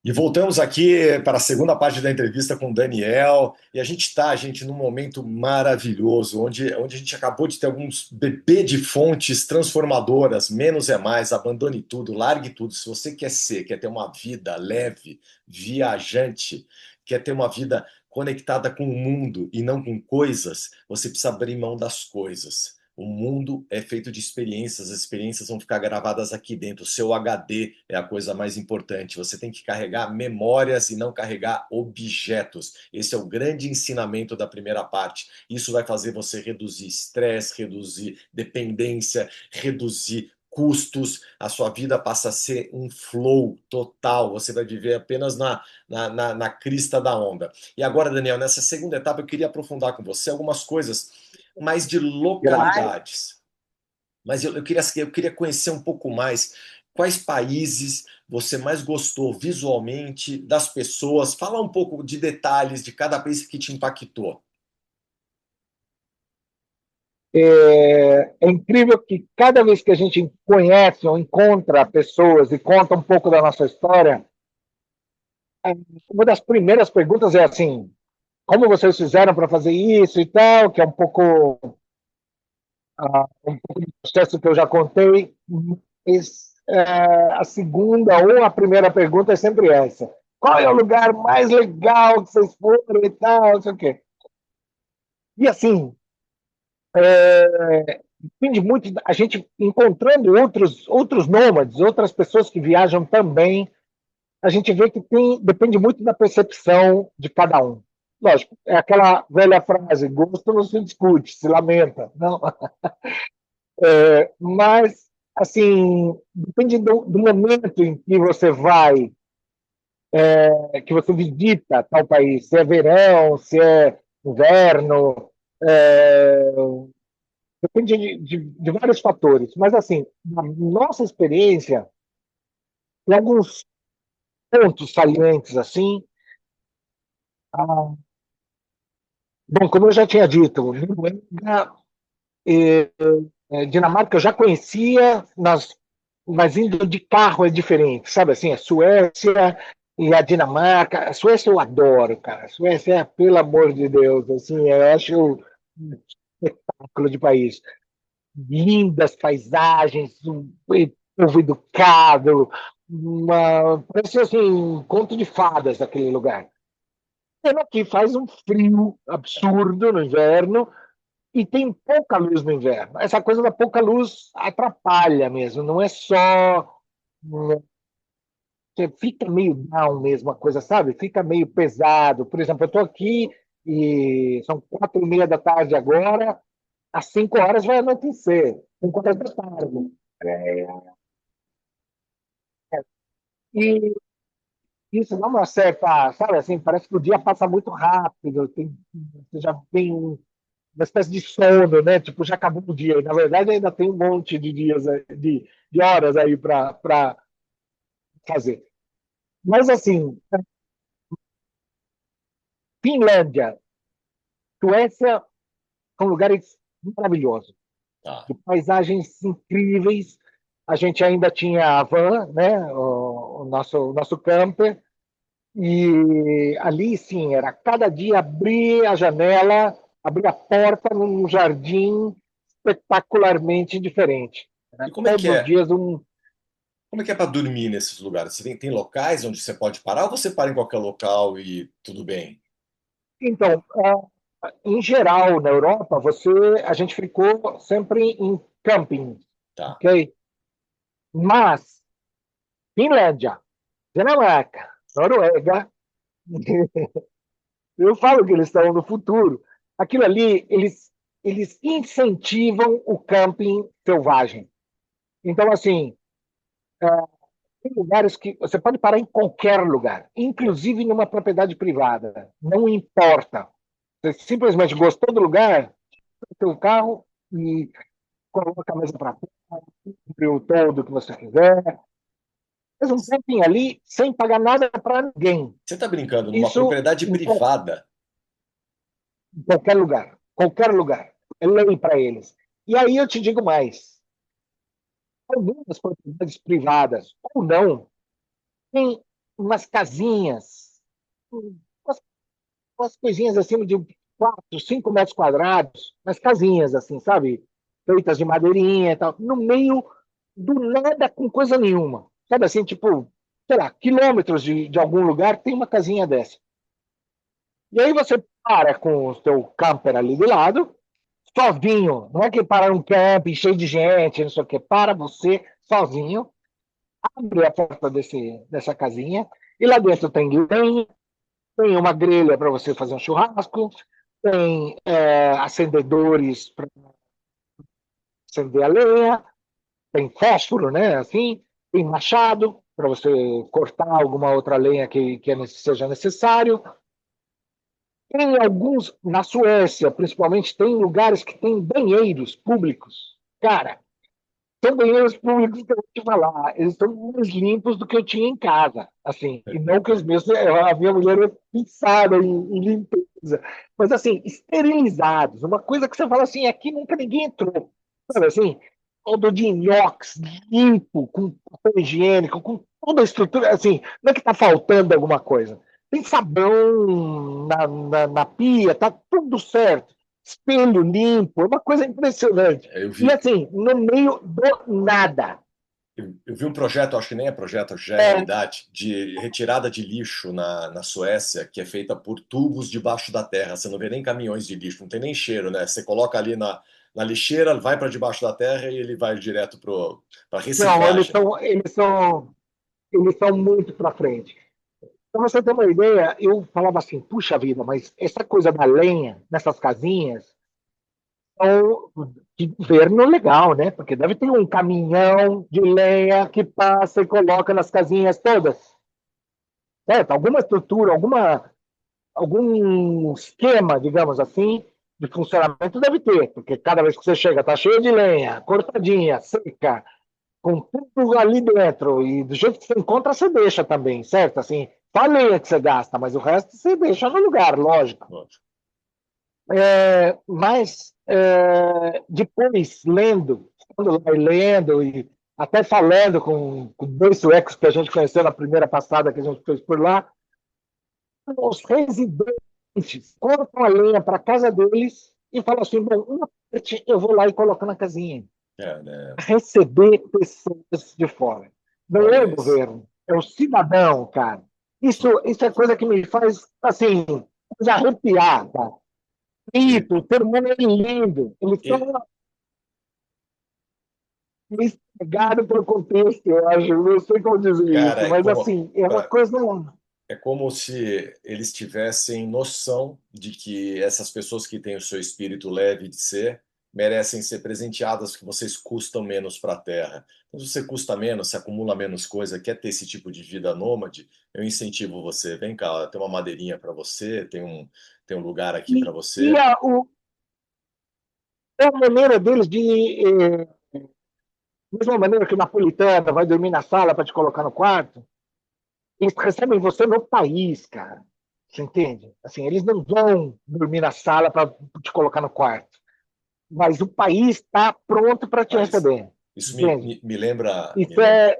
E voltamos aqui para a segunda parte da entrevista com o Daniel. E a gente está, gente, num momento maravilhoso, onde a gente acabou de ter alguns bebê de fontes transformadoras. Menos é mais, abandone tudo, largue tudo. Se você quer ter uma vida leve, viajante, quer ter uma vida conectada com o mundo e não com coisas, você precisa abrir mão das coisas. O mundo é feito de experiências, as experiências vão ficar gravadas aqui dentro. O seu HD é a coisa mais importante. Você tem que carregar memórias e não carregar objetos. Esse é o grande ensinamento da primeira parte. Isso vai fazer você reduzir estresse, reduzir dependência, reduzir custos, a sua vida passa a ser um flow total, você vai viver apenas na crista da onda. E agora, Daniel, nessa segunda etapa, eu queria aprofundar com você algumas coisas mais de Graças. localidades. Mas eu queria conhecer um pouco mais quais países você mais gostou visualmente, das pessoas. Fala um pouco de detalhes de cada país que te impactou. É incrível que cada vez que a gente conhece ou encontra pessoas e conta um pouco da nossa história, uma das primeiras perguntas é assim: como vocês fizeram para fazer isso e tal, que é um pouco do processo que eu já contei. Mas, a segunda ou a primeira pergunta é sempre essa: qual é o lugar mais legal que vocês foram e tal, não sei o quê. E assim, depende muito, a gente encontrando outros nômades, outras pessoas que viajam também, a gente vê que depende muito da percepção de cada um. Lógico, é aquela velha frase: gosto não se discute, se lamenta. Não, mas, assim, depende do momento em que você vai, que você visita tal país, se é verão, se é inverno, é, depende de vários fatores. Mas, assim, na nossa experiência, tem alguns pontos salientes, assim. Ah, bom, como eu já tinha dito, Noruega, e, Dinamarca eu já conhecia, mas indo de carro é diferente, sabe assim? A Suécia e a Dinamarca. A Suécia eu adoro, cara. A Suécia é, pelo amor de Deus, assim, eu acho um espetáculo de país. Lindas paisagens, um povo educado, parece assim, um conto de fadas aquele lugar. Pena que faz um frio absurdo no inverno e tem pouca luz no inverno. Essa coisa da pouca luz atrapalha mesmo, não é só. Você fica meio down mesmo a coisa, sabe? Fica meio pesado. Por exemplo, eu estou aqui e são 4:30 da tarde agora, às 5 horas vai anoitecer, 5 horas da tarde. É, e isso dá uma certa, sabe assim, parece que o dia passa muito rápido, você já tem uma espécie de sono, né? Tipo, já acabou o dia. E, na verdade, ainda tem um monte de dias, de horas aí para fazer. Mas, assim, Finlândia, Suécia são lugares maravilhosos, Tá. de paisagens incríveis. A gente ainda tinha a van, né? O nosso camper. E ali, sim, era cada dia abrir a janela, abrir a porta num jardim espetacularmente diferente. E Era como é que todos os é? dias um. Como é que é para dormir nesses lugares? Você tem locais onde você pode parar ou você para em qualquer local e tudo bem? Então, em geral, na Europa, a gente ficou sempre em camping, Tá. ok? Mas, Finlândia, Dinamarca, Noruega, eu falo que eles estão no futuro. Aquilo ali, eles incentivam o camping selvagem. Então, assim, tem lugares que você pode parar em qualquer lugar, É. inclusive numa propriedade privada. Não importa. Você simplesmente gostou do lugar, tem o carro e coloca a mesa para o todo que você quiser. Faz um camping ali sem pagar nada para ninguém. Você está brincando numa Isso propriedade privada? em qualquer lugar. Qualquer lugar. É lei para eles. E aí eu te digo mais. Algumas propriedades privadas ou não têm umas casinhas, umas, umas coisinhas assim de 4, 5 metros quadrados, umas casinhas assim, sabe? Feitas de madeirinha e tal, no meio do nada com coisa nenhuma. Sabe assim, tipo, sei lá, quilômetros de algum lugar tem uma casinha dessa. E aí você para com o seu camper ali do lado, sozinho. Não é que para um camping cheio de gente, não sei o quê. Para você sozinho, abre a porta dessa casinha, e lá dentro tem lenha, tem uma grelha para você fazer um churrasco, tem acendedores para acender a lenha, tem fósforo, né? Assim, tem machado para você cortar alguma outra lenha que seja necessário. Tem alguns, na Suécia, principalmente, tem lugares que tem banheiros públicos. Cara, são banheiros públicos que eu vou te falar, eles estão mais limpos do que eu tinha em casa, assim, e não que os meus, a minha mulher é fixada em limpeza, mas assim, esterilizados, uma coisa que você fala assim, aqui nunca ninguém entrou, sabe assim, todo de inox, limpo, com papel higiênico, com toda a estrutura, assim, não é que está faltando alguma coisa, tem sabão na pia, tá tudo certo, espelho limpo, é uma coisa impressionante. Eu E vi, assim, no meio do nada. eu vi um projeto, acho que nem é projeto, acho que já é É, realidade, de retirada de lixo na Suécia, que é feita por tubos debaixo da terra. Você não vê nem caminhões de lixo, não tem nem cheiro, né? Você coloca ali na lixeira, vai para debaixo da terra e ele vai direto para não, reciclagem. eles são muito para frente. Para você ter uma ideia, eu falava assim, puxa vida, mas essa coisa da lenha nessas casinhas é de governo legal, né? Porque deve ter um caminhão de lenha que passa e coloca nas casinhas todas. Certo? Alguma estrutura, algum esquema, digamos assim, de funcionamento deve ter, porque cada vez que você chega, está cheio de lenha, cortadinha, seca, com tudo ali dentro. E do jeito que você encontra, você deixa também, certo? Assim, só a lenha que você gasta, mas o resto você deixa no lugar, lógico. Mas depois, estando lá e lendo, e até falando com dois suecos que a gente conheceu na primeira passada que a gente fez por lá, os residentes cortam a lenha para a casa deles e falam assim: bom, uma parte eu vou lá e coloco na casinha. É, né? Receber pessoas de fora. Não é Olha o isso. governo, é o cidadão, cara. Isso é coisa que me faz, assim, arrepiar, cara. Ele, Isso, o ser humano é lindo. Eles estão ele, estragados pelo contexto, eu acho. Eu não sei como dizer cara, isso, mas, assim, é uma coisa. é como se eles tivessem noção de que essas pessoas que têm o seu espírito leve de ser merecem ser presenteadas, que vocês custam menos para a Terra. Então, se você custa menos, se acumula menos coisa, quer ter esse tipo de vida nômade, eu incentivo você. Vem cá, tem uma madeirinha para você, tem um lugar aqui para E você. a maneira deles de. Da mesma maneira que o napolitano vai dormir na sala para te colocar no quarto, eles recebem você no país, cara. Você entende? Assim, eles não vão dormir na sala para te colocar no quarto, mas o país está pronto para te Mas receber. isso Entende? me lembra, Isso é.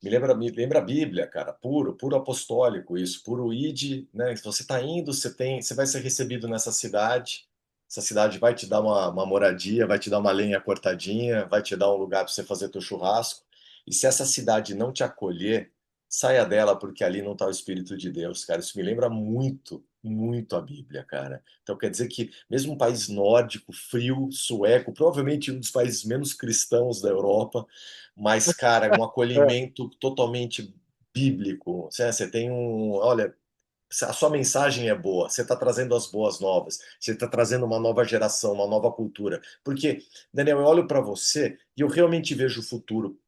me lembra a Bíblia, cara, puro apostólico isso, puro ide, né? Se você está indo, você vai ser recebido nessa cidade. Essa cidade vai te dar uma moradia, vai te dar uma lenha cortadinha, vai te dar um lugar para você fazer teu churrasco. E se essa cidade não te acolher, saia dela, porque ali não está o Espírito de Deus, cara. Isso me lembra muito a Bíblia, cara. Então quer dizer que mesmo um país nórdico, frio, sueco, provavelmente um dos países menos cristãos da Europa, mas, cara, um É, acolhimento totalmente bíblico. Você tem um. Olha, a sua mensagem é boa, você está trazendo as boas novas, você está trazendo uma nova geração, uma nova cultura. Porque, Daniel, eu olho para você e eu realmente vejo o futuro.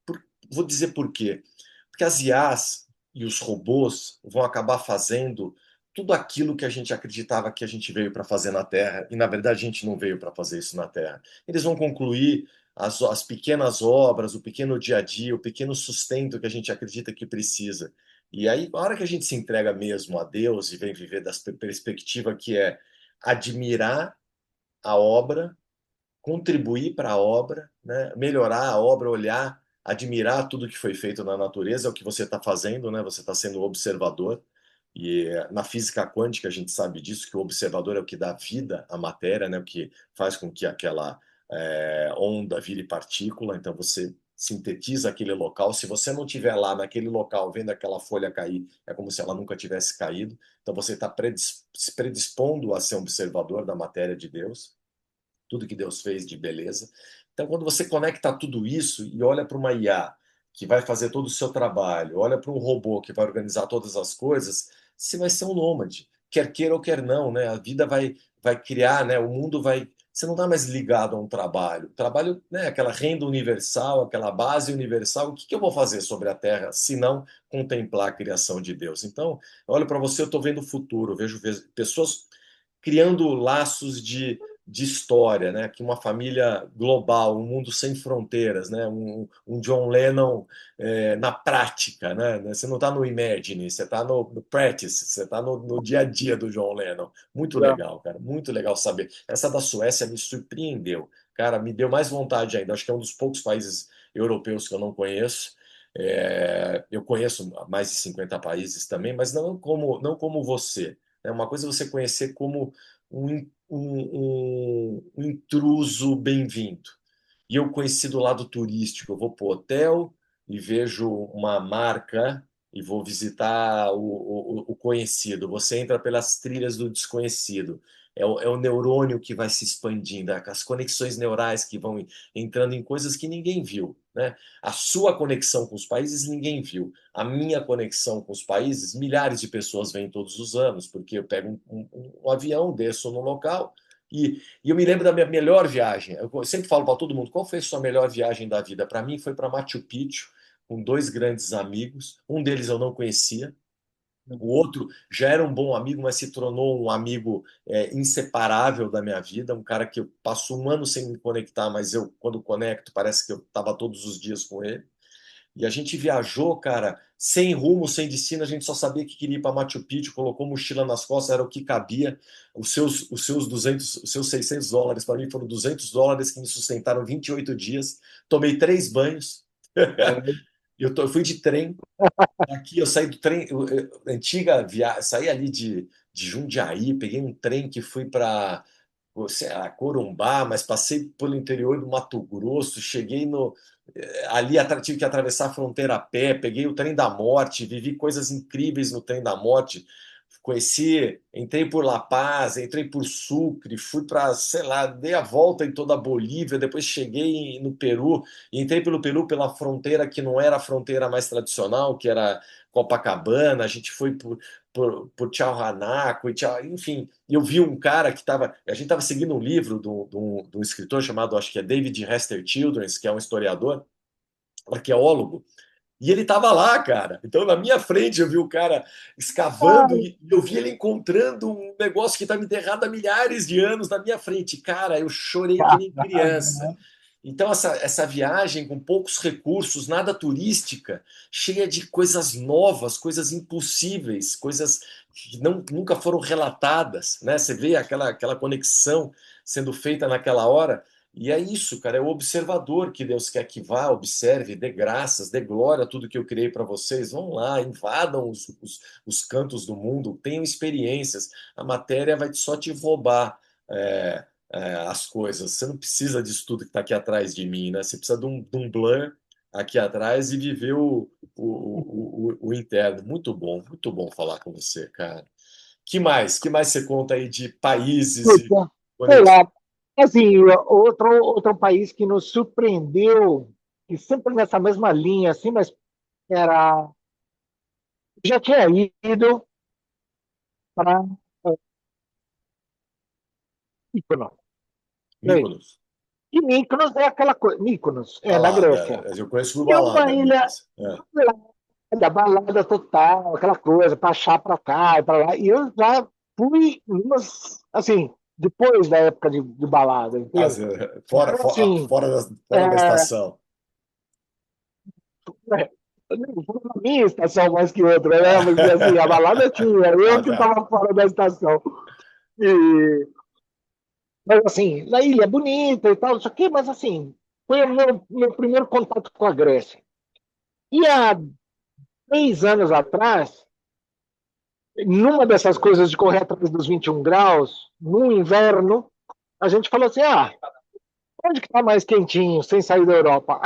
Vou dizer por quê. Porque as IAs e os robôs vão acabar fazendo tudo aquilo que a gente acreditava que a gente veio para fazer na Terra, e na verdade a gente não veio para fazer isso na Terra. Eles vão concluir as pequenas obras, o pequeno dia a dia, o pequeno sustento que a gente acredita que precisa. E aí, a hora que a gente se entrega mesmo a Deus e vem viver da perspectiva que é admirar a obra, contribuir para a obra, né? Melhorar a obra, olhar. admirar tudo que foi feito na natureza, é o que você está fazendo, né? Você está sendo observador. E na física quântica a gente sabe disso, que o observador é o que dá vida à matéria, né? O que faz com que aquela onda vire partícula. Então você sintetiza aquele local. Se você não estiver lá naquele local vendo aquela folha cair, é como se ela nunca tivesse caído. Então você está se predispondo a ser um observador da matéria de Deus, tudo que Deus fez de beleza. Então, quando você conecta tudo isso e olha para uma IA que vai fazer todo o seu trabalho, olha para um robô que vai organizar todas as coisas, você vai ser um nômade, quer queira ou quer não, né? A vida vai criar, né? O mundo vai. Você não está mais ligado a um trabalho. O trabalho, né? Aquela renda universal, aquela base universal. O que que eu vou fazer sobre a Terra se não contemplar a criação de Deus? Então, eu olho para você, eu estou vendo o futuro, eu vejo pessoas criando laços de história, né? Que uma família global, um mundo sem fronteiras, né? Um John Lennon na prática, né? Você não está no Imagine, você está no practice, você está no dia a dia do John Lennon. Muito legal, cara, muito legal saber. Essa da Suécia me surpreendeu, cara, me deu mais vontade ainda. Acho que é um dos poucos países europeus que eu não conheço. Eu conheço mais de 50 países também, mas não como você. É uma coisa é você conhecer como um intruso bem-vindo. E eu conheci do lado turístico, eu vou para o hotel e vejo uma marca e vou visitar o conhecido. Você entra pelas trilhas do desconhecido. É o neurônio que vai se expandindo, as conexões neurais que vão entrando em coisas que ninguém viu, né? A sua conexão com os países ninguém viu. A minha conexão com os países, milhares de pessoas vêm todos os anos, porque eu pego um avião, desço no local e eu me lembro da minha melhor viagem. Eu sempre falo para todo mundo, qual foi a sua melhor viagem da vida? Para mim foi para Machu Picchu, com dois grandes amigos. Um deles eu não conhecia, o outro já era um bom amigo, mas se tornou um amigo inseparável da minha vida, um cara que eu passo um ano sem me conectar, mas eu, quando conecto, parece que eu estava todos os dias com ele. E a gente viajou, cara, sem rumo, sem destino, a gente só sabia que queria ir para Machu Picchu, colocou mochila nas costas, era o que cabia. Os seus 200, os seus US$ 600 para mim foram US$ 200 que me sustentaram 28 dias. Tomei 3 banhos. Eu fui de trem. Aqui eu saí do trem, antiga viagem, saí ali de Jundiaí, peguei um trem que fui para Corumbá, mas passei pelo interior do Mato Grosso, cheguei ali tive que atravessar a fronteira a pé, peguei o trem da morte, vivi coisas incríveis no trem da morte. Entrei por La Paz, entrei por Sucre, fui para, sei lá, dei a volta em toda a Bolívia, depois cheguei no Peru, e entrei pelo Peru pela fronteira que não era a fronteira mais tradicional, que era Copacabana, a gente foi por Tiahuanaco, enfim, eu vi um cara a gente estava seguindo um livro de um escritor chamado, acho que é David Hester Childress, que é um historiador, arqueólogo, e ele estava lá, cara. Então, na minha frente, eu vi o cara escavando e eu vi ele encontrando um negócio que estava enterrado há milhares de anos na minha frente. Cara, eu chorei que nem criança. Então, essa viagem com poucos recursos, nada turística, cheia de coisas novas, coisas impossíveis, coisas que nunca foram relatadas, né? Você vê aquela conexão sendo feita naquela hora. E é isso, cara, é o observador que Deus quer que vá, observe, dê graças, dê glória a tudo que eu criei para vocês. Vão lá, invadam os cantos do mundo, tenham experiências. A matéria vai só te roubar as coisas. Você não precisa disso tudo que está aqui atrás de mim, né? Você precisa de um blur aqui atrás e viver o interno. Muito bom falar com você, cara. Que mais? Que mais você conta aí de países e Puta, sei conexões? lá. Assim, outro país que nos surpreendeu, e sempre nessa mesma linha, assim, mas era. Já tinha ido para Mykonos. Mykonos. E Mykonos é aquela coisa. Mykonos, Ah na lá, Grécia. eu conheço por E é uma balada, ilha Mykonos. É. balada total, aquela coisa, para achar para cá e para lá. E eu já fui, assim, depois da época de balada, entende? Fora, Então, fora, assim, fora da estação. não foi na minha estação mais que outra, né? Porque assim, a balada tinha, Ah, eu que tá. estava fora da estação. E, mas assim, a ilha é bonita e tal, isso aqui, mas assim, foi o meu primeiro contato com a Grécia. E há 3 anos atrás, numa dessas coisas de correr atrás dos 21 graus, no inverno, a gente falou assim: onde que está mais quentinho, sem sair da Europa?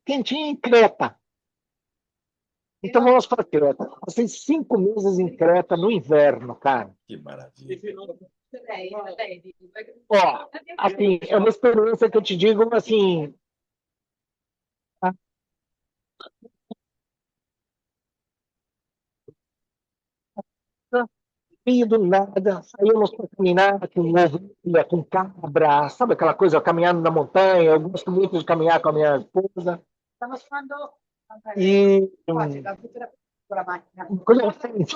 Quentinho em Creta. Então vamos para Creta. Passei 5 meses em Creta no inverno, cara. Que maravilha. Ó, assim, é uma experiência que eu te digo, assim, meio do nada, saímos para caminhar com ovelha, com cabra, sabe aquela coisa, caminhando na montanha. Eu gosto muito de caminhar com a minha esposa. E uma coisa diferente,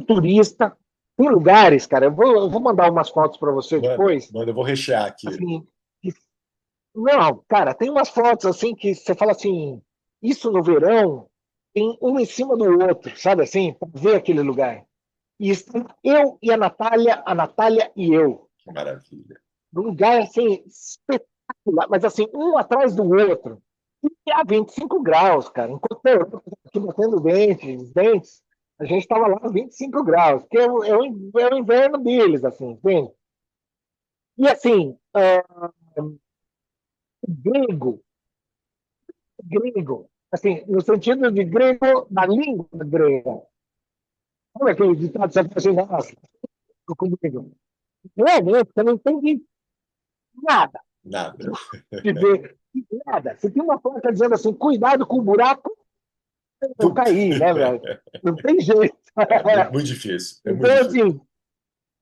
turista. Tem lugares, cara, eu vou mandar umas fotos para você Manda, depois. manda, eu vou rechear aqui. Assim, não, cara, tem umas fotos assim que você fala assim, isso no verão, tem um em cima do outro, sabe assim, para ver aquele lugar. E está eu e a Natália e eu. Que maravilha. Num lugar assim, espetacular, mas assim, um atrás do outro. E a 25 graus, cara. Enquanto eu estava aqui batendo dentes, a gente estava lá a 25 graus, que é o inverno deles, assim, entende? E assim, grego, grego, assim, no sentido de grego, da língua grega. Sabe aquele ditado que você fala assim, nossa, comigo. Realmente, você não entende nada. Nada. De ver nada. Você tem uma placa dizendo assim, cuidado com o buraco, eu Puta. caí, né, velho? Não tem jeito. É muito difícil. É muito Então, difícil. assim,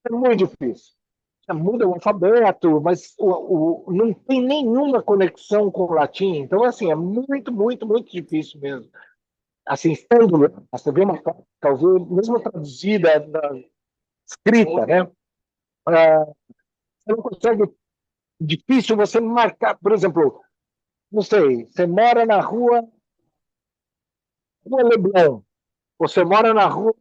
é muito difícil. Muda o alfabeto, mas não tem nenhuma conexão com o latim. Então, assim, é muito, muito, muito difícil mesmo. Assim, estando lá, você vê uma placa, mesmo traduzida, escrita, né? Você não consegue, difícil você marcar, por exemplo, não sei, você mora na rua Leblon, você mora na rua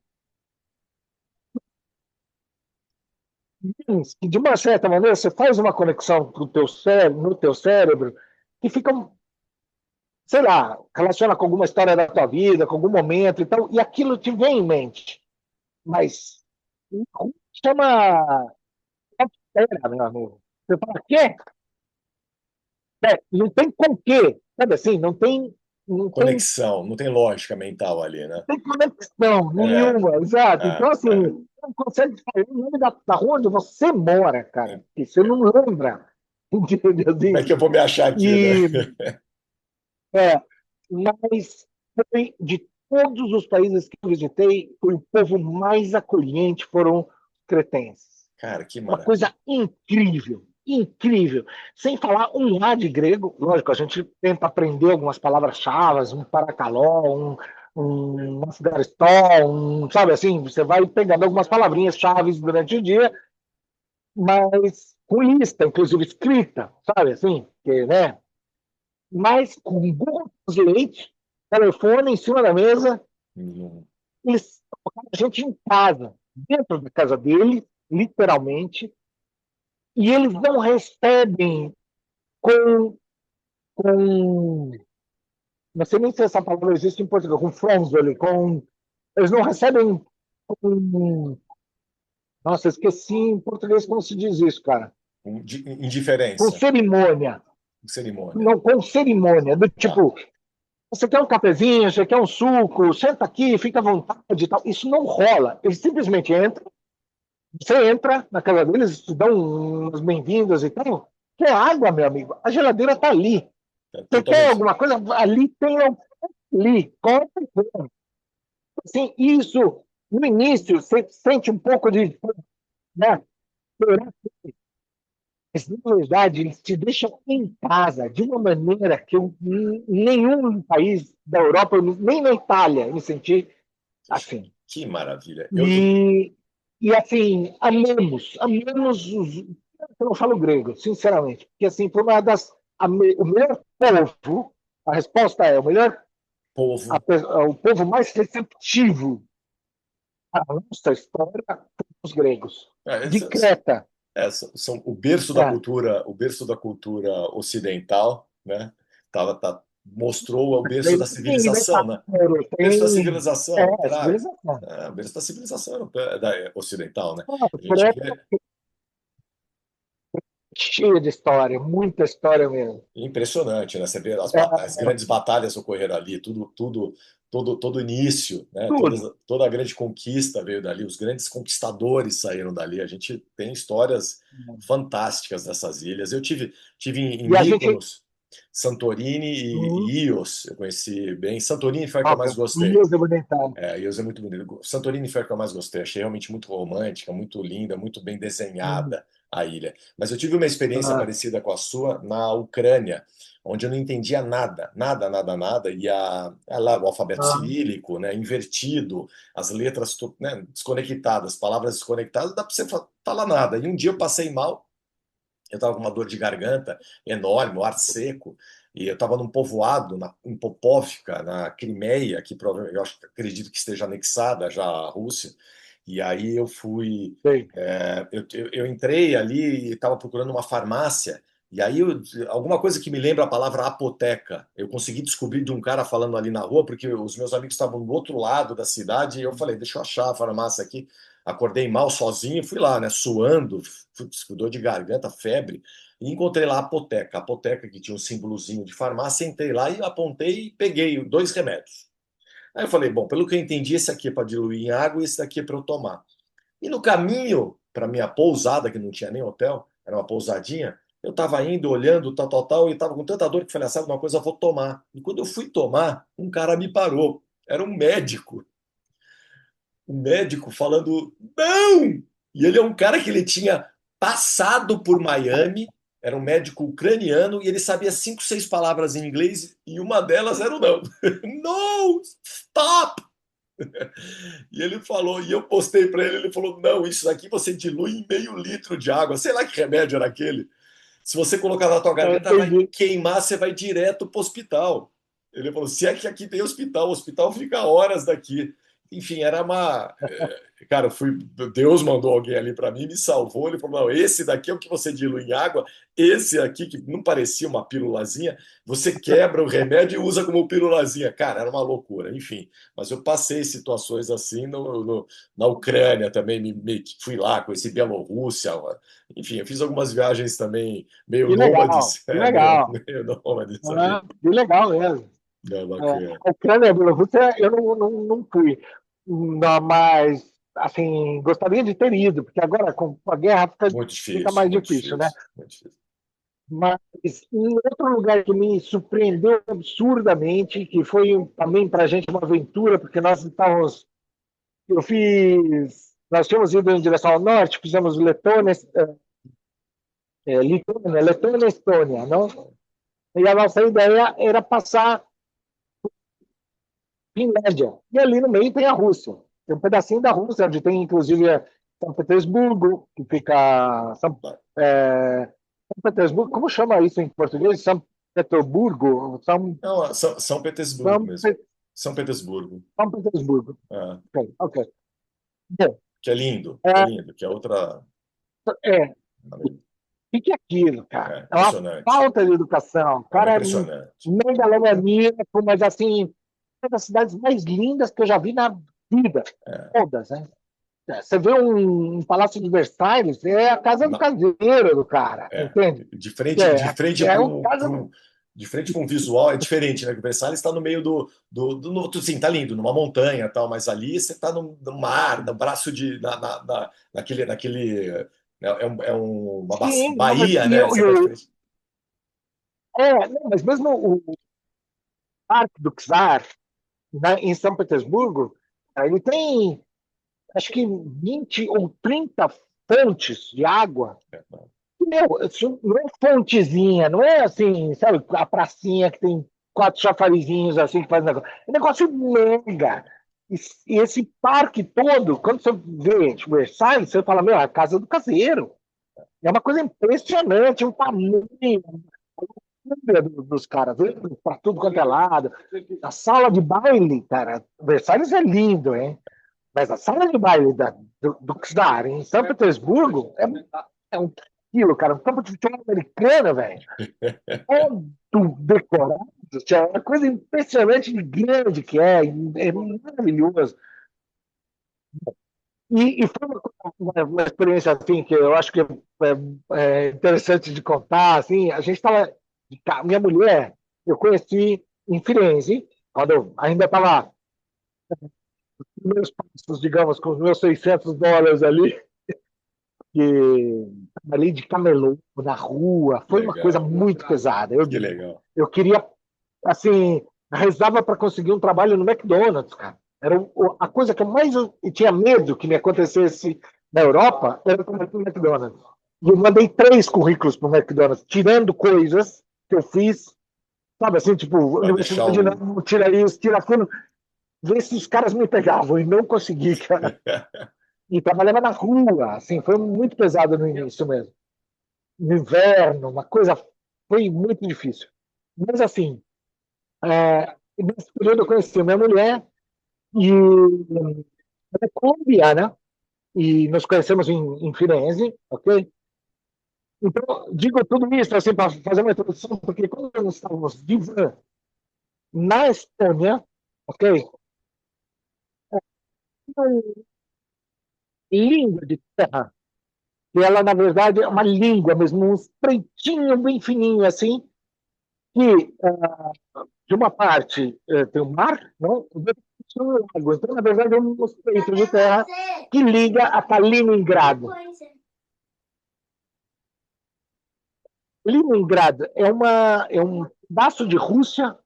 que, de uma certa maneira, você faz uma conexão no teu cérebro que fica, sei lá, relaciona com alguma história da tua vida, com algum momento, então, e aquilo te vem em mente. Mas chama espera, meu amigo. Você fala, quê? Não tem com quê, sabe assim? Não tem Conexão, não tem lógica mental ali, né? tem conexão É, nenhuma, exato. é, Então, assim, é. você não consegue sair o nome da rua onde você mora, cara, É. porque você não lembra, entendeu? Como é que eu vou me achar aqui, né? E, é, mas foi de todos os países que eu visitei, o povo mais acolhente foram os cretenses. Cara, que Uma maravilha. coisa incrível, incrível. Sem falar um A de grego, lógico, a gente tenta aprender algumas palavras-chave, um paracaló, um afgaristó, sabe assim, você vai pegando algumas palavrinhas chaves durante o dia, mas com lista, inclusive escrita, sabe assim, que, né? Mas com Google Translate, telefone em cima da mesa, Hum, eles colocaram a gente em casa, dentro da casa dele, literalmente, e eles não recebem com não sei nem se essa palavra existe em português, com friendly, eles não recebem com, nossa, esqueci em português como se diz isso, cara, com indiferença, cerimônia, cerimônia. não com cerimônia, do Tá. tipo, você quer um cafezinho, você quer um suco, senta aqui, fica à vontade e tal. Isso não rola. Eles simplesmente entram, você entra na casa deles, te dão umas bem-vindas e tal. Quer água, meu amigo? A geladeira está ali. É Você quer totalmente. alguma coisa? Ali tem ali. Compra e come. Assim, isso, no início, você sente um pouco de, né? Mas, na verdade, eles te deixam em casa de uma maneira que em nenhum país da Europa, nem na Itália, eu me senti assim. Que maravilha. E, e assim, amamos eu não falo grego, sinceramente, porque assim, foi uma o melhor povo, a resposta é, Povo. o povo mais receptivo à nossa história foram os gregos. É, De Creta. são É, o berço da cultura ocidental. né? Mostrou o berço Daí da tem civilização, né? dinossauro, O berço da tem civilização, claro. civilização. O berço da civilização ocidental, né? Ah, A por gente vê cheia de história, muita história mesmo. impressionante, né? Você vê as É, grandes batalhas ocorreram ali, todo o início, né? tudo. Toda a grande conquista veio dali, os grandes conquistadores saíram dali. A gente tem histórias fantásticas dessas ilhas. Tive em E a gente. Mykonos, Santorini Hum, e Ios. Eu conheci bem. Santorini foi a que eu ok. mais gostei. Ilhas de Bonitão. Ios é muito bonito. Santorini foi a que eu mais gostei. Achei realmente muito romântica, muito linda, muito bem Hum, desenhada a ilha. Mas eu tive uma experiência ah, parecida com a sua na Ucrânia, onde eu não entendia nada, nada, nada, nada. E lá, o alfabeto ah, cirílico, né, invertido, as letras, né, desconectadas, palavras desconectadas, não dá para você falar nada. E um dia eu passei mal, eu estava com uma dor de garganta enorme, o ar seco, e eu estava num povoado, em Popovka, na Crimeia, que provavelmente, acredito que esteja anexada já à Rússia. E aí eu fui, sei. eu entrei ali e estava procurando uma farmácia. E aí alguma coisa que me lembra a palavra apoteca. Eu consegui descobrir de um cara falando ali na rua, porque os meus amigos estavam do outro lado da cidade, e eu falei, deixa eu achar a farmácia aqui. Acordei mal sozinho, fui lá, né, suando, com dor de garganta, febre, e encontrei lá a apoteca que tinha um símbolozinho de farmácia, entrei lá e apontei e peguei dois remédios. Aí eu falei, bom, pelo que eu entendi, esse aqui é para diluir em água e esse daqui é para eu tomar. E no caminho para minha pousada, que não tinha nem hotel, era uma pousadinha, eu estava indo, olhando, tal, tal, tal, e estava com tanta dor que falei, sabe uma coisa, eu vou tomar. E quando eu fui tomar, um cara me parou. Era um médico falando, não! E ele é um cara que ele tinha passado por Miami, era um médico ucraniano, e ele sabia cinco, seis palavras em inglês, e uma delas era o não. No! Stop! E ele falou, e eu postei para ele, ele falou: não, isso daqui você dilui em meio litro de água. Sei lá que remédio era aquele. Se você colocar na tua garganta, vai Entendi. queimar, você vai direto para o hospital. Ele falou: se é que aqui tem hospital, o hospital fica a horas daqui. Enfim, era uma. Cara, Deus mandou alguém ali para mim, me salvou. Ele falou: não, esse daqui é o que você dilui em água, esse aqui, que não parecia uma pílulazinha, você quebra o remédio e usa como pílulazinha. Cara, era uma loucura. Enfim, mas eu passei situações assim na Ucrânia também, fui lá, conheci Bielorrússia. Enfim, eu fiz algumas viagens também meio Que legal, nômades, que legal. meio nômades ali. Ah, que legal mesmo. É É, bacana. a Ucrânia e a Bielorrússia eu não fui. Não, mas, assim, gostaria de ter ido, porque agora com a guerra fica mais Muito difícil, né? difícil, muito difícil. Mas em outro lugar que me surpreendeu absurdamente, que foi também para a gente uma aventura, porque nós estávamos. Nós tínhamos ido em direção ao norte, fizemos Letônia, Letônia e Estônia, não? E a nossa ideia era passar Finlândia. E ali no meio tem a Rússia. Tem um pedacinho da Rússia, onde tem inclusive São Petersburgo, que fica. São Petersburgo, como chama isso em português? São Petersburgo? Não, São Petersburgo São, mesmo. São Petersburgo. São Petersburgo. É, Ok, ok. Bom, que é é, lindo, que é outra. é, o que é aquilo, cara? É É uma impressionante. falta de educação. O É cara é impressionante. megalomaníaco, mas assim, uma das cidades mais lindas que eu já vi na vida. É. Todas, né? Você vê um Palácio de Versalhes, é a casa do Na- caseiro do cara, é. entende? De frente É para um casa. de frente para um visual é diferente, né? Que o Versalhes está no meio sim, tá lindo, numa montanha e tal, mas ali você está no mar, no braço naquele, uma Sim, não, mas, baía, né? Você está de frente. não, mas mesmo o Parque do Czar, né, em São Petersburgo, ele tem acho que 20 ou 30 fontes de água. É, não. Meu, isso não é fontezinha, não é assim, sabe, a pracinha que tem quatro chafarizinhos assim que faz negócio. É um negócio mega. E esse parque todo, quando você vê tipo, Versailles, você fala, meu, é a casa do caseiro. É uma coisa impressionante, um tamanho dos caras, para tudo quanto é lado. A sala de baile, cara, Versalhes é lindo, hein? Mas a sala de baile do Czar em São Petersburgo é um aquilo, cara, um campo de futebol americano, velho. Todo decorado, é uma coisa impressionante de grande que é maravilhoso. E foi uma experiência assim que eu acho que é interessante de contar. Assim, a gente estava. Minha mulher, eu conheci em Firenze, quando eu ainda estava nos meus passos, digamos, com os meus US$ 600 ali, que ali de camelô na rua. Foi uma coisa Legal, muito pesada. que legal. Eu queria, assim, rezava para conseguir um trabalho no McDonald's, cara. Era a coisa que eu mais tinha medo que me acontecesse na Europa era trabalhar no McDonald's. E eu mandei 3 currículos para o McDonald's, tirando coisas que eu fiz, sabe assim, tipo, Para deixar universidade o. não, tira isso, tira aquilo, ver se os caras me pegavam e não consegui, cara. E trabalhava na rua, assim, foi muito pesado no início mesmo. No inverno, uma coisa, foi muito difícil. Mas assim, nesse período eu conheci minha mulher e ela é colombiana e nos conhecemos em Firenze, ok? Então, digo tudo isso assim para fazer uma introdução, porque quando nós estávamos de van na Estônia, ok? Uma língua de terra, que ela, na verdade, é uma língua mesmo, um estreitinho bem fininho assim, que de uma parte tem o mar, não? Do outro tem o lago. Então, na verdade, é um estreito de terra que liga a Kaliningrado. Leningrado é um pedaço de Rússia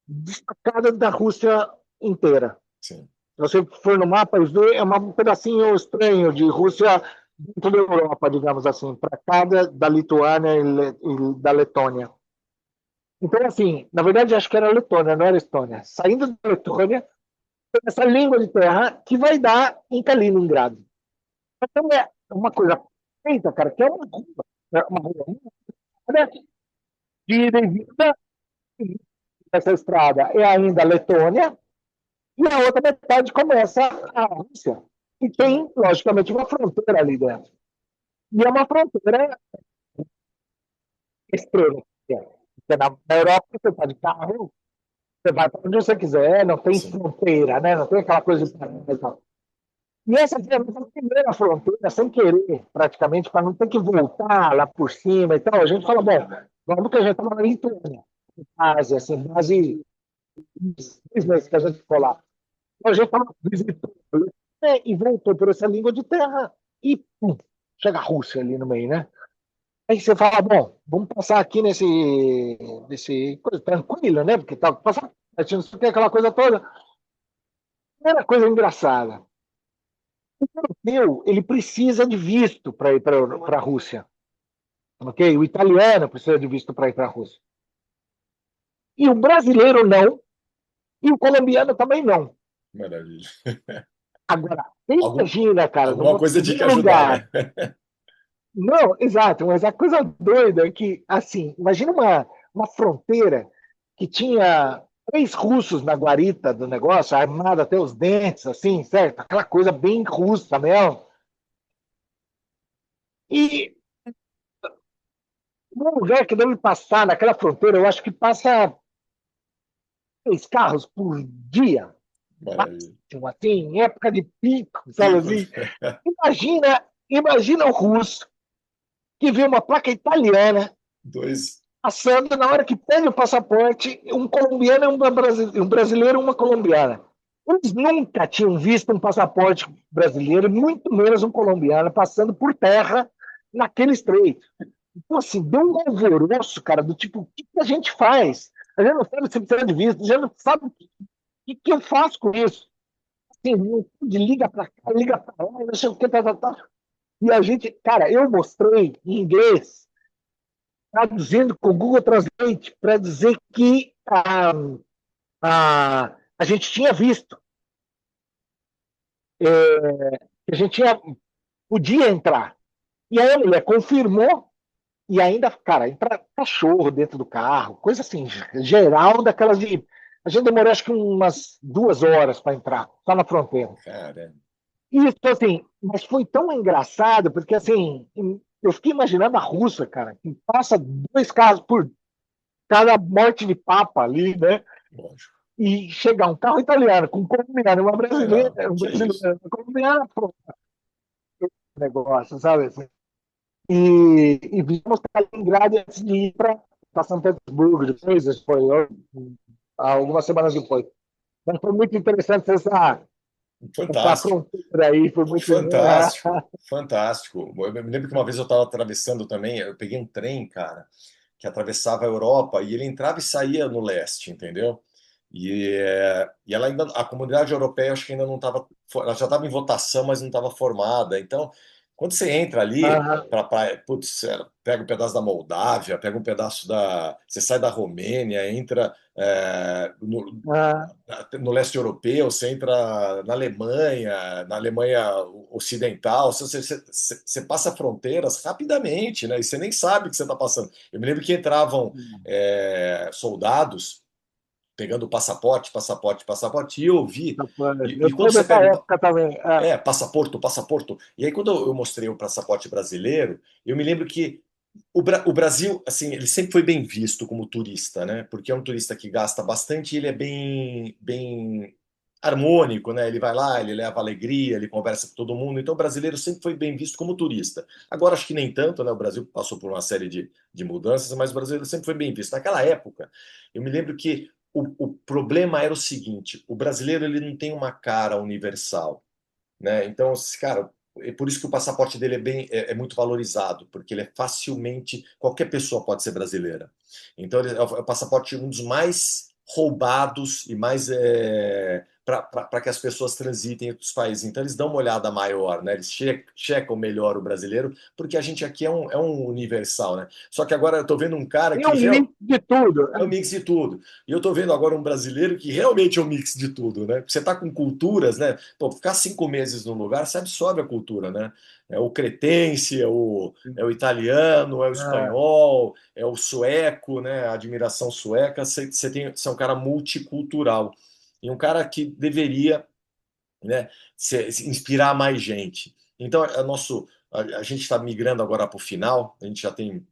destacada da Rússia inteira. Sim. Se você for no mapa e ver, é um pedacinho estranho de Rússia dentro da Europa, digamos assim, para cada da Lituânia e da Letônia. Então, assim, na verdade, acho que era Letônia, não era Estônia. Saindo da Letônia, tem essa língua de terra que vai dar em Kaliningrado. Então, é uma coisa feita, cara, que é uma rua né, de ida e vinda. Essa estrada é ainda a Letônia, e a outra metade começa a Rússia. E Que tem, logicamente, uma fronteira ali dentro. E é uma fronteira extrema. Porque na Europa, você está de carro, você vai para onde você quiser, não tem sim. fronteira, né? Não tem aquela coisa de e tal. E essa foi a nossa primeira fronteira, sem querer, praticamente, para não ter que voltar lá por cima e tal. A gente fala, bom, vamos que a gente estava na Lituânia, Ásia, assim, Brasil, 2 meses que a gente ficou lá. A gente estava visitando e voltou por essa língua de terra e pum, chega a Rússia ali no meio, né? Aí você fala, bom, vamos passar aqui nesse coisa tranquilo, né? Porque tá passando, não sei o que, aquela coisa toda. Era coisa engraçada. O europeu, ele precisa de visto para ir para a Rússia, ok? O italiano precisa de visto para ir para a Rússia. E o brasileiro não, e o colombiano também não. Maravilha. Agora, Algum, imagina, cara, alguma num coisa tinha que ajudar, lugar. né? Não, exato, mas a coisa doida é que, assim, imagina uma fronteira que tinha 3 russos na guarita do negócio, armado até os dentes, assim, certo? Aquela coisa bem russa mesmo. E um lugar que deve passar naquela fronteira, eu acho que passa 3 carros por dia, Maravilha. máximo, assim, em época de pico, sabe Pico. assim? Imagina o russo que vê uma placa italiana Dois. passando na hora que pede o passaporte, um colombiano e um brasileiro e uma colombiana. Eles nunca tinham visto um passaporte brasileiro, muito menos um colombiano, passando por terra naquele estreito. Então, assim, deu um alvoroço, cara, do tipo, o que a gente faz? A gente não sabe se precisa de visto, a gente não sabe o que eu faço com isso. Assim, de liga para cá, liga para lá, não sei o que, tá, tá, tá. E a gente, cara, eu mostrei em inglês traduzindo com o Google Translate para dizer que a gente tinha visto, que a gente podia entrar. E aí a mulher confirmou e ainda, cara, entra cachorro dentro do carro, coisa assim, geral daquelas de. A gente demorou acho que umas 2 horas para entrar, só na fronteira. Cara, Isso, assim, mas foi tão engraçado, porque assim, eu fiquei imaginando a Rússia, cara, que passa 2 carros por cada morte de papa ali, né? lógico. E chegar um carro italiano com um colombiano, uma É, não, brasileira, um que isso. brasileiro, uma colombiana, pô, negócio, sabe? Assim. E vimos Kaliningrado antes de ir para São Petersburgo, depois, isso foi algumas semanas depois. Mas foi muito interessante essa Fantástico. fronteira aí, foi muito. Fantástico, fantástico. Eu me lembro que uma vez eu estava atravessando também, eu peguei um trem, cara, que atravessava a Europa e ele entrava e saía no leste, entendeu? E ela ainda, a comunidade europeia, acho que ainda não estava, ela já estava em votação, mas não estava formada. Então, quando você entra ali, Ah, putz, pega um pedaço da Moldávia, pega um pedaço da, você sai da Romênia, entra ah, no leste europeu, você entra na Alemanha Ocidental, você passa fronteiras rapidamente, né? E você nem sabe que você está passando. Eu me lembro que entravam soldados pegando passaporte, passaporte, passaporte, e eu vi. E eu quando sou você dessa pega época também. passaporte, passaporte. E aí, quando eu mostrei o passaporte brasileiro, eu me lembro que o Brasil, assim, ele sempre foi bem visto como turista, né? Porque é um turista que gasta bastante e ele é bem harmônico, né? Ele vai lá, ele leva alegria, ele conversa com todo mundo. Então, o brasileiro sempre foi bem visto como turista. Agora, acho que nem tanto, né? O Brasil passou por uma série de mudanças, mas o brasileiro sempre foi bem visto. Naquela época, eu me lembro que o problema era o seguinte: o brasileiro ele não tem uma cara universal, né? Então, cara, é por isso que o passaporte dele é muito valorizado, porque ele é facilmente, qualquer pessoa pode ser brasileira. Então, ele é o passaporte um dos mais roubados e mais para que as pessoas transitem entre os países. Então, eles dão uma olhada maior, né? Eles checam melhor o brasileiro, porque a gente aqui é um universal, né? Só que agora eu estou vendo um cara Tem que um mix de tudo. é um mix de tudo. E eu tô vendo agora um brasileiro que realmente é um mix de tudo, né? Porque você tá com culturas, né? Pô, ficar 5 meses num lugar, você absorve a cultura, né? É o cretense, é o italiano, é o Ah, espanhol, é o sueco, né? A admiração sueca. Você é um cara multicultural. E um cara que deveria, né, se inspirar mais gente. Então, a gente está migrando agora para o final, a gente já tem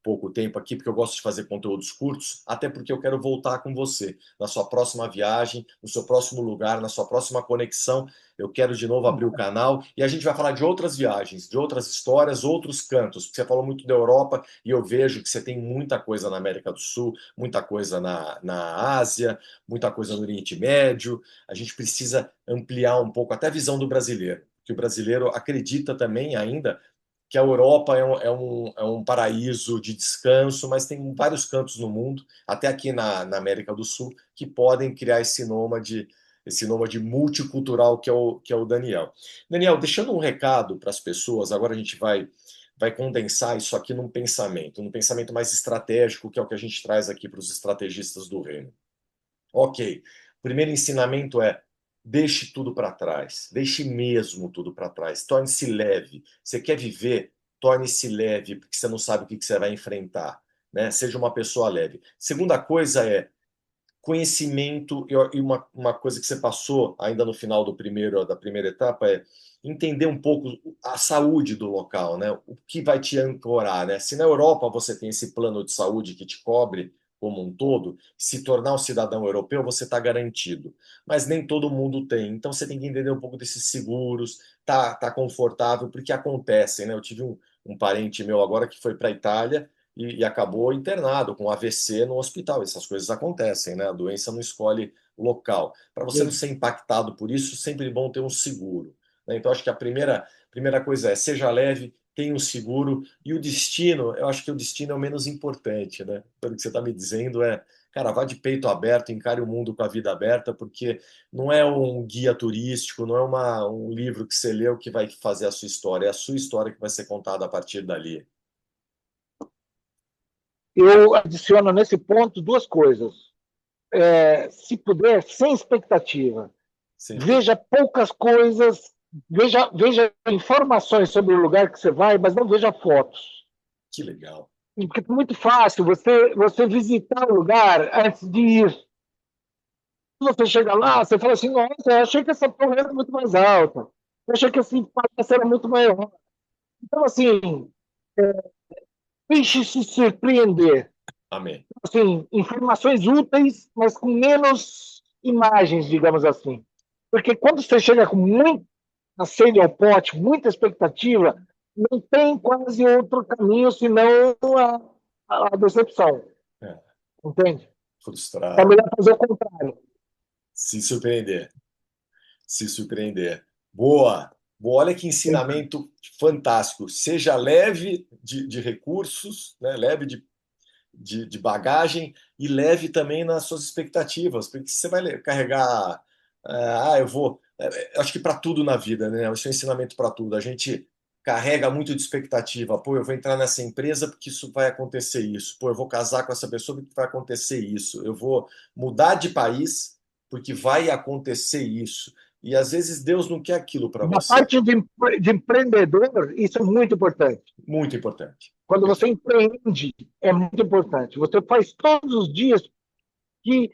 pouco tempo aqui, porque eu gosto de fazer conteúdos curtos, até porque eu quero voltar com você na sua próxima viagem, no seu próximo lugar, na sua próxima conexão. Eu quero de novo abrir o canal e a gente vai falar de outras viagens, de outras histórias, outros cantos. Você falou muito da Europa e eu vejo que você tem muita coisa na América do Sul, muita coisa na Ásia, muita coisa no Oriente Médio. A gente precisa ampliar um pouco até a visão do brasileiro, que o brasileiro acredita também ainda que a Europa é um paraíso de descanso, mas tem vários cantos no mundo, até aqui na América do Sul, que podem criar esse nômade multicultural que é o Daniel. Daniel, deixando um recado para as pessoas, agora a gente vai condensar isso aqui num pensamento mais estratégico, que é o que a gente traz aqui para os estrategistas do reino. Ok. O primeiro ensinamento é: deixe tudo para trás. Deixe mesmo tudo para trás. Torne-se leve. Você quer viver? Torne-se leve, porque você não sabe o que você vai enfrentar, né? Seja uma pessoa leve. Segunda coisa é conhecimento, e uma coisa que você passou ainda no final da primeira etapa é entender um pouco a saúde do local, né? O que vai te ancorar, né? Se na Europa você tem esse plano de saúde que te cobre como um todo, se tornar um cidadão europeu, você está garantido. Mas nem todo mundo tem. Então você tem que entender um pouco desses seguros, tá confortável, porque acontecem, né? Eu tive um parente meu agora que foi para a Itália e acabou internado com AVC no hospital. Essas coisas acontecem, né? A doença não escolhe local. Para você não ser impactado por isso, sempre é bom ter um seguro, né? Então, acho que a primeira coisa é: seja leve, tenha um seguro, e o destino, eu acho que o destino é o menos importante, né? Pelo que você está me dizendo, cara, vá de peito aberto, encare o mundo com a vida aberta, porque não é um guia turístico, não é um livro que você leu que vai fazer a sua história, é a sua história que vai ser contada a partir dali. eu adiciono nesse ponto 2 coisas. Se puder, sem expectativa. Sem Veja expectativa. poucas coisas, veja informações sobre o lugar que você vai, mas não veja fotos. Que legal. Porque é muito fácil você visitar o lugar antes de ir. Você chega lá, você fala assim: nossa, eu achei que essa torre era muito mais alta. Eu achei que esse palácio era muito maior. Então, assim, Deixe se surpreender. Amém. Assim, informações úteis, mas com menos imagens, digamos assim. Porque quando você chega com muita sede ao pote, muita expectativa, não tem quase outro caminho senão a decepção. É, Entende? É frustrado. melhor fazer o contrário. Se surpreender. Se surpreender. Boa. Boa. Olha que ensinamento fantástico. Seja leve de recursos, né? Leve de bagagem e leve também nas suas expectativas, porque você vai carregar. Eu vou. Acho que para tudo na vida, né? Esse é um ensinamento para tudo. A gente carrega muito de expectativa. Pô, eu vou entrar nessa empresa porque isso vai acontecer isso. Pô, eu vou casar com essa pessoa porque vai acontecer isso. Eu vou mudar de país porque vai acontecer isso. E às vezes Deus não quer aquilo para Na você. parte de empreendedor, isso é muito importante. Muito importante. Quando você empreende, é muito importante. Você faz todos os dias que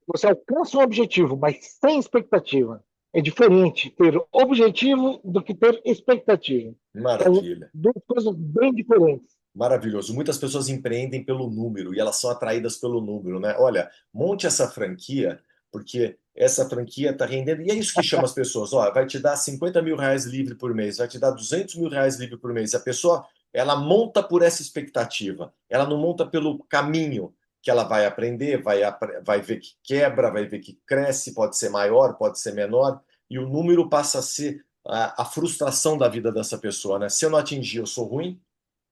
você alcança um objetivo, mas sem expectativa. É diferente ter objetivo do que ter expectativa. São Maravilha. duas coisas bem diferentes. Maravilhoso. Muitas pessoas empreendem pelo número e elas são atraídas pelo número, né? Olha, monte essa franquia, porque essa franquia está rendendo. E é isso que chama as pessoas. Ó, vai te dar R$ 50.000 livre por mês, vai te dar R$ 200.000 livre por mês. A pessoa, ela monta por essa expectativa. Ela não monta pelo caminho que ela vai aprender, vai ver que quebra, vai ver que cresce, pode ser maior, pode ser menor. E o número passa a ser a frustração da vida dessa pessoa, né? Se eu não atingir, eu sou ruim.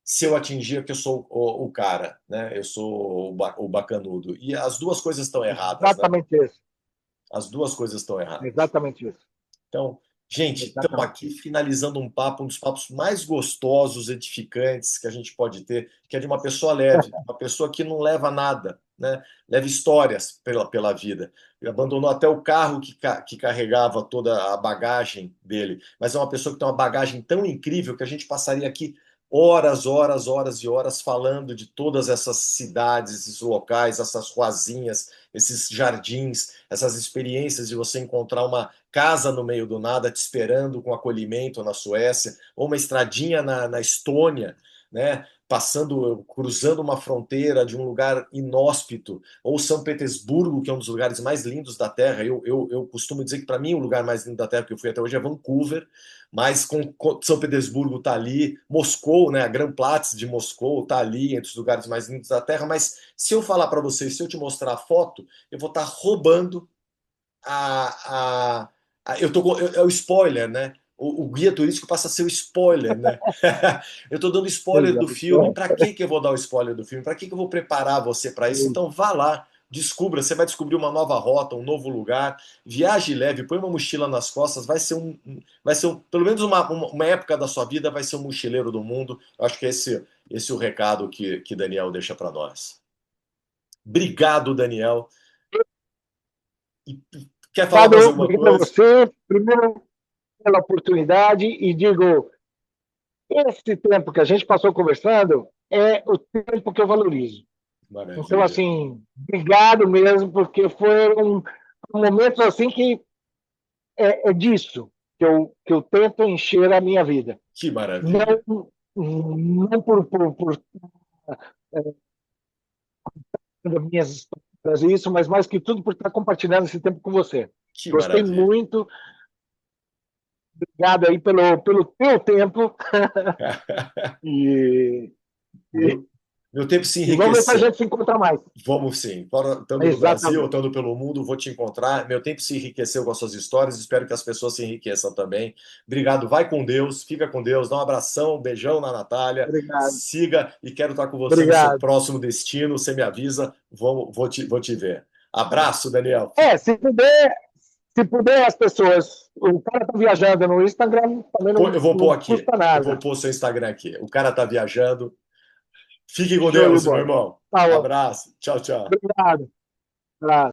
Se eu atingir, que eu sou o cara, né? Eu sou o bacanudo. E as duas coisas estão erradas, né? Exatamente isso. As duas coisas estão erradas. Exatamente isso. Então, gente, estamos Exatamente aqui isso. finalizando um papo, um dos papos mais gostosos, edificantes que a gente pode ter, que é de uma pessoa leve, uma pessoa que não leva nada, né? Leva histórias pela vida. Ele abandonou até o carro que carregava toda a bagagem dele, mas é uma pessoa que tem uma bagagem tão incrível que a gente passaria aqui horas, horas, horas e horas falando de todas essas cidades, esses locais, essas ruazinhas, esses jardins, essas experiências de você encontrar uma casa no meio do nada te esperando com acolhimento na Suécia, ou uma estradinha na Estônia, né? Passando, cruzando uma fronteira de um lugar inóspito, ou São Petersburgo, que é um dos lugares mais lindos da Terra. Eu costumo dizer que para mim o lugar mais lindo da Terra que eu fui até hoje é Vancouver, mas com São Petersburgo está ali, Moscou, né? A Grand Platz de Moscou está ali entre os lugares mais lindos da Terra. Mas se eu falar para vocês, se eu te mostrar a foto, eu vou estar roubando a, é o spoiler, né? O guia turístico passa a ser o spoiler, né? Eu estou dando spoiler do filme. Exato. Para que eu vou dar o spoiler do filme? Para que eu vou preparar você para isso? Então vá lá, descubra. Você vai descobrir uma nova rota, um novo lugar. Viaje leve, põe uma mochila nas costas. Pelo menos uma época da sua vida vai ser um mochileiro do mundo. Eu acho que esse é o recado que Daniel deixa para nós. Obrigado, Daniel. E quer falar mais alguma Obrigado a coisa? você, primeiro, pela oportunidade e digo, esse tempo que a gente passou conversando é o tempo que eu valorizo. Então, Maravilha. assim, obrigado mesmo, porque foram momentos assim que é disso que eu tento encher a minha vida. Que maravilha. Não, não por minhas histórias, isso, mas mais que tudo por estar compartilhando esse tempo com você. Que Gostei maravilha. muito. Obrigado aí pelo teu tempo. E, e, Meu, meu tempo se e vamos ver se a enriqueceu. gente se encontra mais. Vamos sim. Fora, estando no Brasil, Exatamente. estando pelo mundo, vou te encontrar. Meu tempo se enriqueceu com as suas histórias. Espero que as pessoas se enriqueçam também. Obrigado. Vai com Deus. Fica com Deus. Dá um abração, um beijão na Natália. Obrigado. Siga e quero estar com você no seu Obrigado. próximo destino. Você me avisa. Vou te ver. Abraço, Daniel. Se puder as pessoas. O cara tá viajando no Instagram, também Eu vou pôr não aqui. custa Eu vou nada. pôr o seu Instagram aqui. O cara tá viajando. Fique com Show de Deus, meu bola. irmão. Tá, ó. Abraço. Tchau, tchau. Obrigado. Abraço.